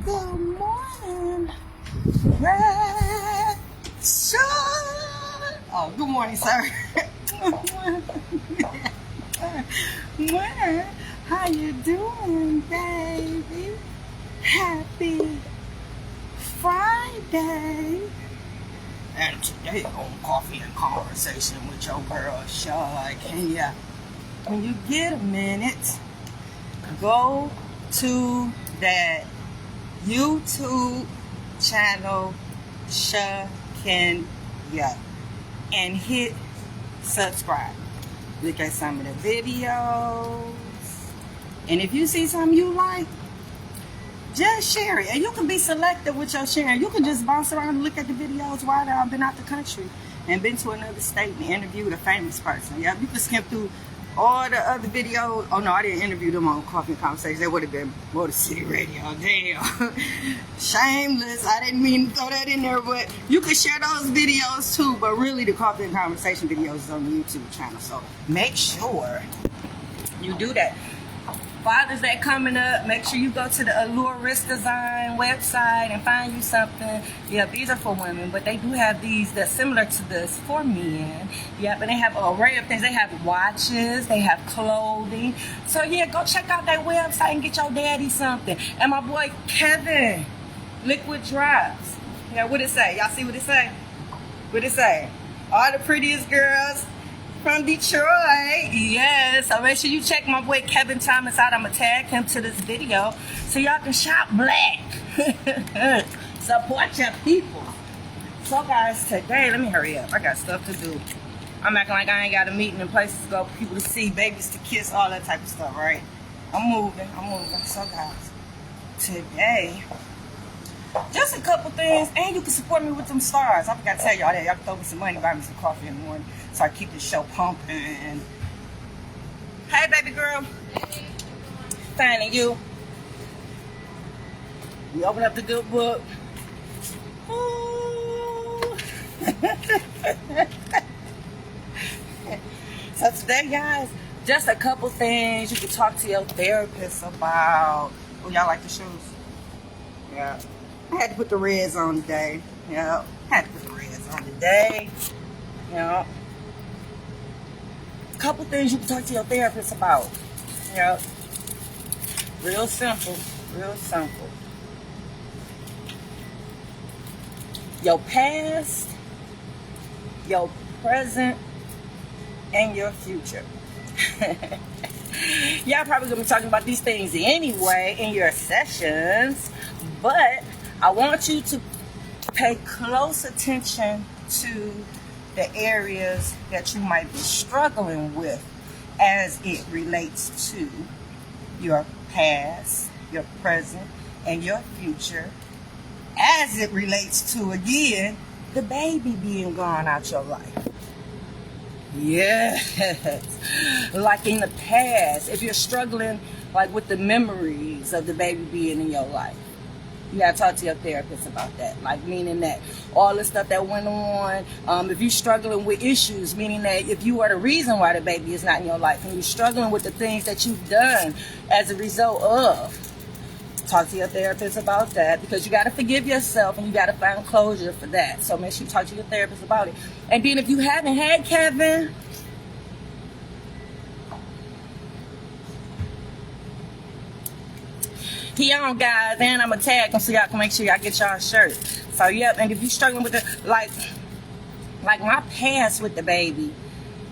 Good morning, Red Sun. Oh, good morning, sir. Well, how you doing, baby? Happy Friday. And today on Coffee and Conversation with your girl, Shakenya. When you get a minute, go to that YouTube channel, Shakenya, and hit subscribe. Look at some of the videos. And if you see something you like, just share it. And you can be selective with your sharing. You can just bounce around and look at the videos while I've been out the country and been to another state and interviewed a famous person. Yeah, you can skip through all the other videos. Oh no, I didn't interview them on Coffee and Conversation. They would have been Motor City Radio. Damn. Shameless. I didn't mean to throw that in there, but you can share those videos too. But really, the Coffee and Conversation videos is on the YouTube channel. So make sure you do that. Father's Day coming up. Make sure you go to the Allure Wrist Design website and find you something. Yeah, these are for women, but they do have these that's similar to this for men. Yeah, but they have an array of things. They have watches, they have clothing. So yeah, go check out that website and get your daddy something. And my boy Kevin, Liquid Drops. Yeah, what it say? Y'all see what it say? What it say? All the prettiest girls from Detroit. Yes, so make sure you check my boy Kevin Thomas out. I'm gonna tag him to this video so y'all can shop black. Support your people. So guys, today, let me hurry up, I got stuff to do. I'm acting like I ain't got a meeting and places to go, people to see, babies to kiss, all that type of stuff, right? I'm moving. So guys, today, just a couple things, and you can support me with them stars. I forgot to tell y'all that. Y'all can throw me some money, buy me some coffee in the morning, so I keep this show pumping. Hey, baby girl. Hey. Finding you. We open up the good book. Ooh. So today, guys, just a couple things you can talk to your therapist about. Oh, y'all like the shoes? Yeah. I had to put the reds on today. Yeah. Had to put the reds on today. Yeah. A couple things you can talk to your therapist about. Yeah. Real simple. Real simple. Your past, your present, and your future. Y'all probably gonna be talking about these things anyway in your sessions, but I want you to pay close attention to the areas that you might be struggling with as it relates to your past, your present, and your future, as it relates to, again, the baby being gone out your life. Yes. Like in the past, if you're struggling like with the memories of the baby being in your life, you gotta talk to your therapist about that. Like meaning that all the stuff that went on, if you're struggling with issues, meaning that if you are the reason why the baby is not in your life and you're struggling with the things that you've done as a result of, talk to your therapist about that, because you gotta forgive yourself and you gotta find closure for that. So make sure you talk to your therapist about it. And then if you haven't had Kevin, he on, guys, and I'm gonna tag him so y'all can make sure y'all get y'all a shirt. So yep, and if you struggling with it, like my past with the baby,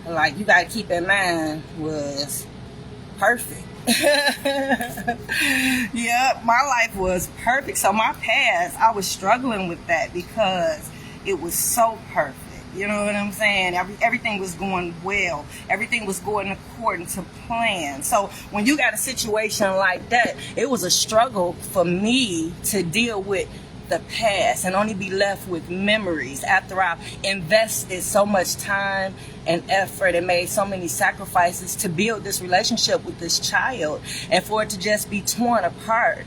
like you gotta keep in mind, was perfect. Yeah, my life was perfect. So my past, I was struggling with that because it was so perfect. You know what I'm saying? Everything was going well. Everything was going according to plan. So when you got a situation like that, it was a struggle for me to deal with the past and only be left with memories after I've invested so much time and effort and made so many sacrifices to build this relationship with this child, and for it to just be torn apart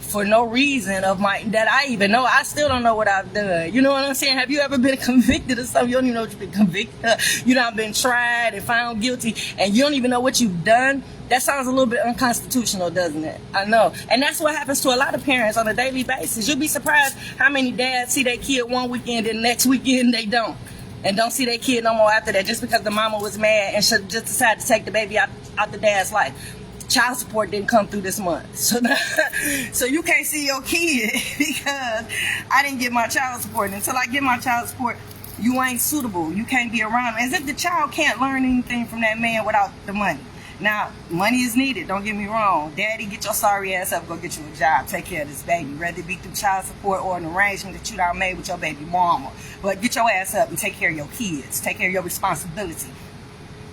for no reason of my that I even know. I still don't know what I've done. You know what I'm saying? Have you ever been convicted of something? You don't even know what you've been convicted of. You done been tried and found guilty, and you don't even know what you've done. That sounds a little bit unconstitutional, doesn't it? I know. And that's what happens to a lot of parents on a daily basis. You'll be surprised how many dads see their kid one weekend and next weekend they don't. And don't see their kid no more after that just because the mama was mad and should just decide to take the baby out the dad's life. Child support didn't come through this month. So you can't see your kid because I didn't get my child support. Until I get my child support, you ain't suitable. You can't be around. As if the child can't learn anything from that man without the money. Now, money is needed, don't get me wrong. Daddy, get your sorry ass up, go get you a job, take care of this baby. Whether it be through child support or an arrangement that you done made with your baby mama. But get your ass up and take care of your kids. Take care of your responsibility.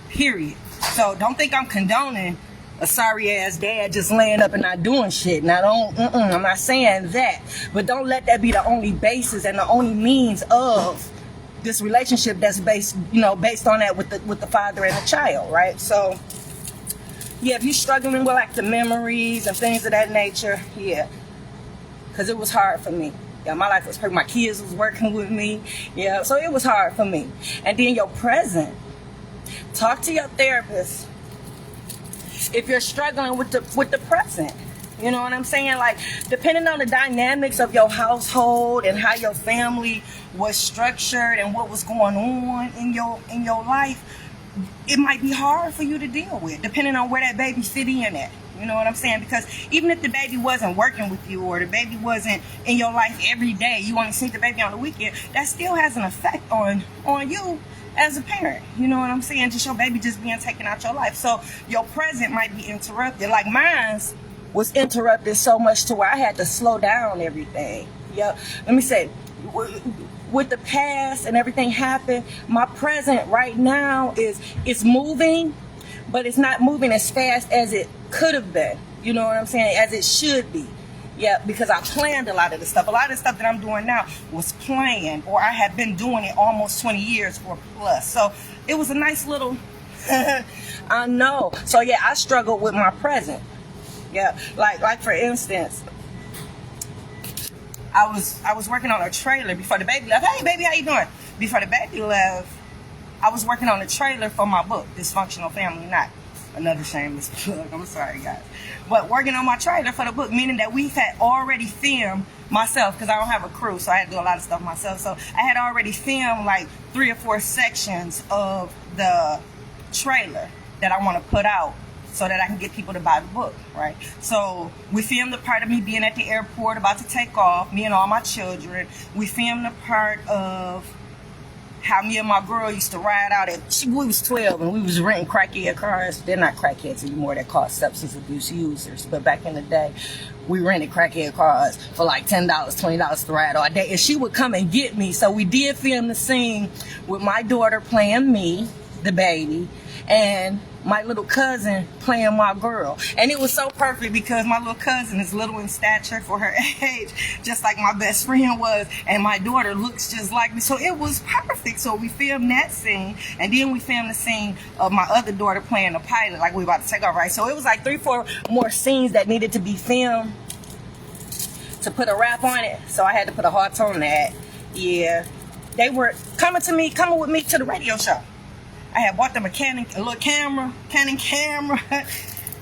Period. So don't think I'm condoning a sorry ass dad just laying up and not doing shit. Now I'm not saying that. But don't let that be the only basis and the only means of this relationship that's based on that with the father and the child, right? So yeah, if you're struggling with like the memories and things of that nature, yeah, because it was hard for me. Yeah, my life was perfect. My kids was working with me. Yeah, so it was hard for me. And then your present. Talk to your therapist if you're struggling with the present. You know what I'm saying? Like, depending on the dynamics of your household and how your family was structured and what was going on in your life, it might be hard for you to deal with, depending on where that baby fit in at. You know what I'm saying? Because even if the baby wasn't working with you or the baby wasn't in your life every day, you only see the baby on the weekend, that still has an effect on you as a parent. You know what I'm saying? Just your baby just being taken out your life. So your present might be interrupted. Like mine was interrupted so much to where I had to slow down everything. Yeah. Let me say, with the past and everything happened, my present right now it's moving, but it's not moving as fast as it could have been. You know what I'm saying? As it should be. Yeah, because I planned a lot of the stuff. A lot of the stuff that I'm doing now was planned, or I had been doing it almost 20 years or plus. So it was a nice little, I know. So yeah, I struggled with my present. Yeah, like for instance, I was working on a trailer before the baby left. Hey baby, how you doing? Before the baby left, I was working on a trailer for my book, Dysfunctional Family Not. Another shameless plug. I'm sorry, guys. But working on my trailer for the book, meaning that we had already filmed myself, because I don't have a crew, so I had to do a lot of stuff myself. So I had already filmed like 3 or 4 sections of the trailer that I want to put out so that I can get people to buy the book, right? So we filmed the part of me being at the airport about to take off, me and all my children. We filmed the part of how me and my girl used to ride out we was 12 and we was renting crackhead cars. They're not crackheads anymore, they're called substance abuse users. But back in the day, we rented crackhead cars for like $10, $20 to ride all day. And she would come and get me. So we did film the scene with my daughter playing me, the baby, and my little cousin playing my girl. And it was so perfect because my little cousin is little in stature for her age, just like my best friend was, and my daughter looks just like me. So it was perfect. So we filmed that scene, and then we filmed the scene of my other daughter playing the pilot, like we about to take off, right? So it was like 3, 4 more scenes that needed to be filmed to put a wrap on it. So I had to put a heart on that. Yeah. They were coming with me to the radio show. I had bought them a Canon camera,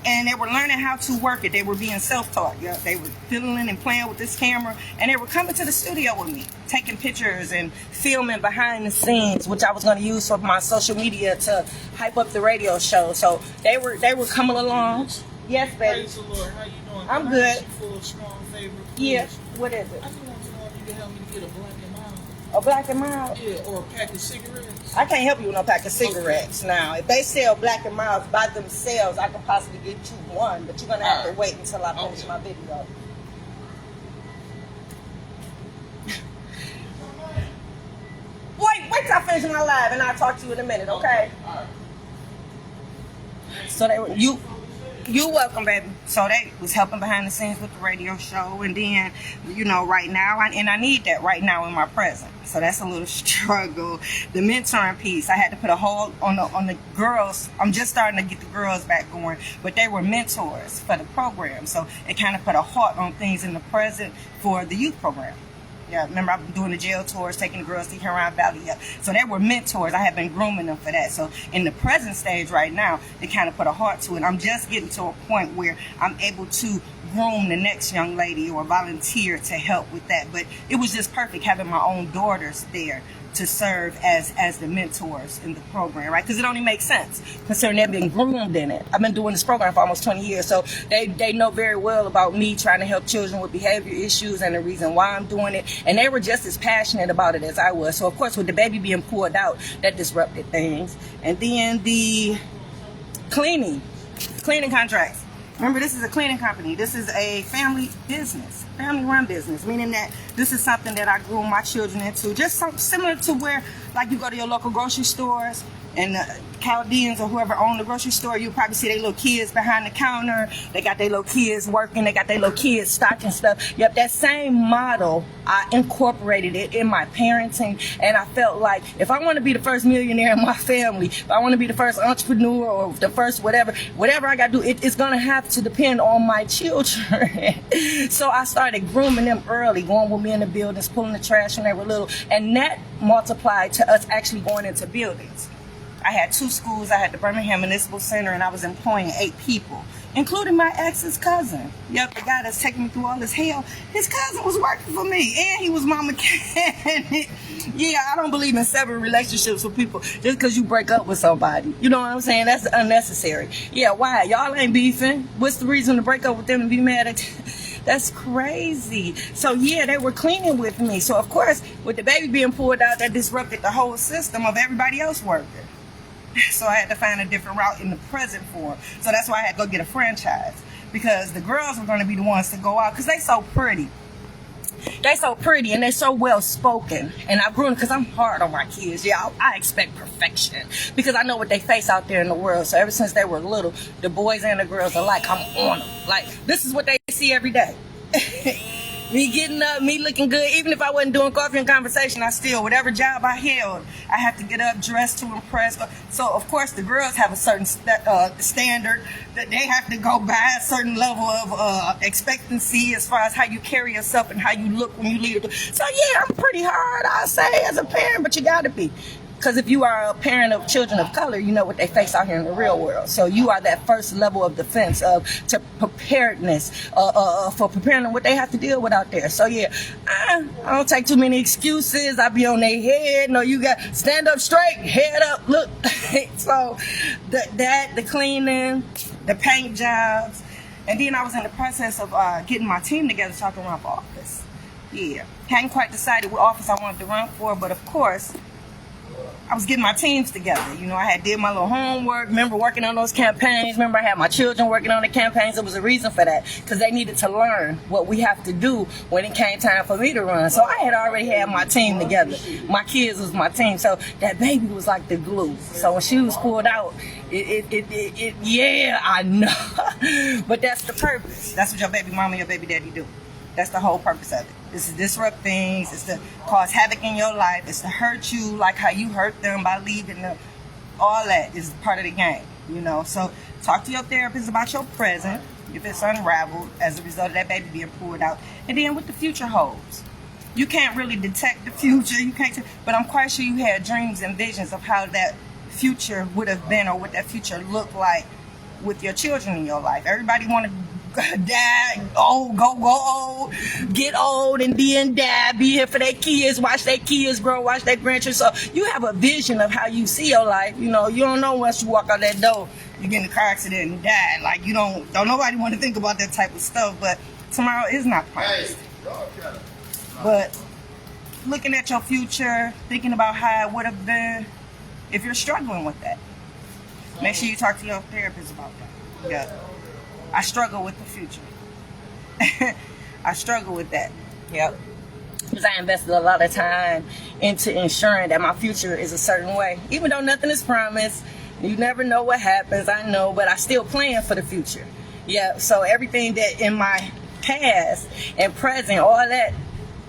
and they were learning how to work it. They were being self-taught. Yeah, they were fiddling and playing with this camera, and they were coming to the studio with me, taking pictures and filming behind the scenes, which I was going to use for my social media to hype up the radio show. So they were coming along. Yes, baby. Praise the Lord. How you doing? I'm good. Full strong favorite. Yeah. What is it? I just want to know if you can help me to get a Black and Mild. A Black and Mild? Yeah, or a pack of cigarettes. I can't help you with no pack of cigarettes. Okay. Now, if they sell Black and Milds by themselves, I could possibly get you one, but you're going to have to wait until I finish my video. Wait till I finish my live, and I'll talk to you in a minute, okay? All right. So You're welcome, baby. So they was helping behind the scenes with the radio show, and then, right now, I need that right now in my present. So that's a little struggle. The mentoring piece, I had to put a hold on the girls. I'm just starting to get the girls back going, but they were mentors for the program. So it kind of put a halt on things in the present for the youth program. Yeah, remember I've been doing the jail tours, taking the girls to Huron Valley. Yeah. So they were mentors. I have been grooming them for that. So in the present stage right now, it kind of put a heart to it. I'm just getting to a point where I'm able to groom the next young lady or volunteer to help with that. But it was just perfect having my own daughters there to serve as the mentors in the program, right? Because it only makes sense considering they've been groomed in it. I've been doing this program for almost 20 years, so they know very well about me trying to help children with behavior issues and the reason why I'm doing it, and they were just as passionate about it as I was. So of course, with the baby being pulled out, that disrupted things. And then the cleaning contracts. Remember, this is a cleaning company. This is a family business, family-run business, meaning that this is something that I grew my children into. Just something similar to where, like, you go to your local grocery stores and the Chaldeans or whoever own the grocery store, you probably see their little kids behind the counter. They got their little kids working. They got their little kids stocking stuff. Yep, that same model, I incorporated it in my parenting, and I felt like if I want to be the first millionaire in my family, if I want to be the first entrepreneur or the first whatever I got to do, it's going to have to depend on my children. So I started grooming them early, going with me in the buildings, pulling the trash when they were little, and that multiplied to us actually going into buildings. I had 2 schools. I had the Birmingham Municipal Center, and I was employing 8 people, including my ex's cousin. Yep, the guy that's taking me through all this hell, his cousin was working for me, and he was my mechanic. Yeah, I don't believe in severing relationships with people just because you break up with somebody. You know what I'm saying? That's unnecessary. Yeah, why? Y'all ain't beefing. What's the reason to break up with them and be mad at That's crazy. So yeah, they were cleaning with me. So of course, with the baby being pulled out, that disrupted the whole system of everybody else working. So I had to find a different route in the present form. So that's why I had to go get a franchise, because the girls were going to be the ones to go out because they so pretty. They so pretty and they're so well spoken. And I've grown because I'm hard on my kids. Yeah, I expect perfection because I know what they face out there in the world. So ever since they were little, the boys and the girls are like, I'm on them. Like, this is what they see every day. Me getting up, me looking good. Even if I wasn't doing coffee and conversation, I still, whatever job I held, I have to get up, dressed to impress. So, of course, the girls have a certain standard that they have to go by, a certain level of expectancy as far as how you carry yourself and how you look when you leave. So, yeah, I'm pretty hard, I say, as a parent, but you got to be. Because if you are a parent of children of color, you know what they face out here in the real world. So you are that first level of defense to preparedness for preparing them what they have to deal with out there. So yeah, I don't take too many excuses. I be on their head. No, you got stand up straight, head up, look. So the cleaning, the paint jobs, and then I was in the process of getting my team together so I can run for office. Yeah, hadn't quite decided what office I wanted to run for, but of course, I was getting my teams together. You know, I had did my little homework. Remember working on those campaigns. Remember I had my children working on the campaigns. There was a reason for that because they needed to learn what we have to do when it came time for me to run. So I had already had my team together. My kids was my team. So that baby was like the glue. So when she was pulled out, yeah, I know. But that's the purpose. That's what your baby mama and your baby daddy do. That's the whole purpose of it. It's to disrupt things. It's to cause havoc in your life. It's to hurt you like how you hurt them by leaving them. All that is part of the game, you know. So talk to your therapist about your present, if it's unraveled as a result of that baby being pulled out. And then what the future holds. You can't really detect the future. You can't, but I'm quite sure you had dreams and visions of how that future would have been or what that future looked like with your children in your life. Everybody want to die, old, go old, get old, and then die, be here for their kids, watch their kids grow, watch their grandchildren. So you have a vision of how you see your life. You know, you don't know once you walk out that door, you get in a car accident and die. Like, you don't nobody want to think about that type of stuff, but tomorrow is not promised. But looking at your future, thinking about how it would have been, if you're struggling with that, make sure you talk to your therapist about that. Yeah. I struggle with the future. I struggle with that. Yep. Because I invested a lot of time into ensuring that my future is a certain way. Even though nothing is promised, You never know what happens, I know, but I still plan for the future. Yeah, so everything that in my past and present, all that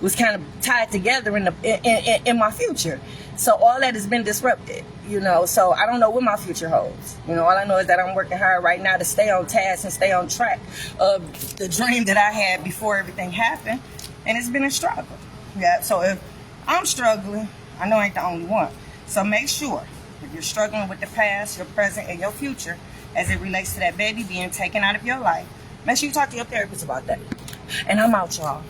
was kind of tied together in my future. So all that has been disrupted, you know. So I don't know what my future holds. You know, all I know is that I'm working hard right now to stay on task and stay on track of the dream that I had before everything happened. And it's been a struggle. Yeah, so if I'm struggling, I know I ain't the only one. So make sure, if you're struggling with the past, your present, and your future, as it relates to that baby being taken out of your life, make sure you talk to your therapist about that. And I'm out, y'all.